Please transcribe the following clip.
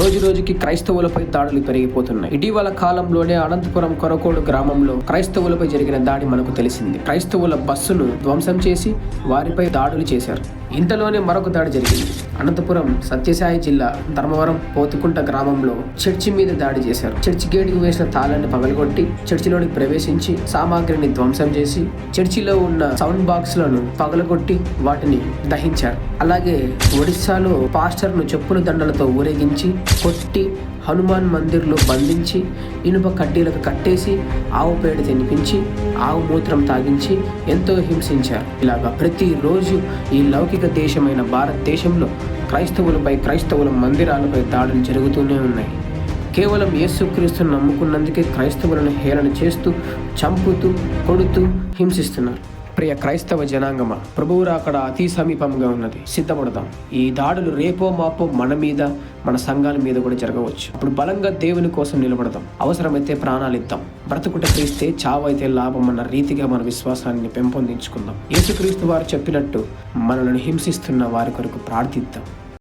రోజు రోజుకి క్రైస్తవులపై దాడులు పెరిగిపోతున్నాయి. ఇటీవల కాలంలోనే అనంతపురం కొరకోడు గ్రామంలో క్రైస్తవులపై జరిగిన దాడి మనకు తెలిసింది. క్రైస్తవుల బస్సును ధ్వంసం చేసి వారిపై దాడులు చేశారు. ఇంతలోనే మరొక దాడి జరిగింది. అనంతపురం సత్యసాయి జిల్లా ధర్మవరం పోతుకుంట గ్రామంలో చర్చి మీద దాడి చేశారు. చర్చి గేటుకు వేసిన తాళాన్ని పగలగొట్టి చర్చిలోనికి ప్రవేశించి సామాగ్రిని ధ్వంసం చేసి చర్చిలో ఉన్న సౌండ్ బాక్స్లను పగలగొట్టి వాటిని దహించారు. అలాగే ఒడిశాలో పాస్టర్ను చెప్పుల దండలతో ఊరేగించి కొట్టి హనుమాన్ మందిర్లో బంధించి ఇనుప కడ్డీలకు కట్టేసి ఆవు పేడ తినిపించి ఆవు మూత్రం తాగించి ఎంతో హింసించారు. ఇలాగా ప్రతిరోజు ఈ లౌకిక దేశమైన భారతదేశంలో క్రైస్తవుల మందిరాలపై దాడులు జరుగుతూనే ఉన్నాయి. కేవలం యేసుక్రీస్తును నమ్ముకున్నందుకే క్రైస్తవులను హేళన చేస్తూ చంపుతూ కొడుతూ హింసిస్తున్నారు. ప్రియ క్రైస్తవ జనాంగమా, ప్రభువు రాకడ అతి సమీపంగా ఉన్నది. సిద్ధపడదాం. ఈ దాడులు రేపో మాపో మన మీద, మన సంఘాల మీద కూడా జరగవచ్చు. అప్పుడు బలంగా దేవుని కోసం నిలబడదాం. అవసరమైతే ప్రాణాలు ఇద్దాం. బ్రతుకుట క్రీస్తే, చావైతే లాభం అన్న రీతిగా మన విశ్వాసాన్ని పెంపొందించుకుందాం. యేసుక్రీస్తు వారు చెప్పినట్టు మనల్ని హింసిస్తున్న వారి కొరకు ప్రార్థిద్దాం.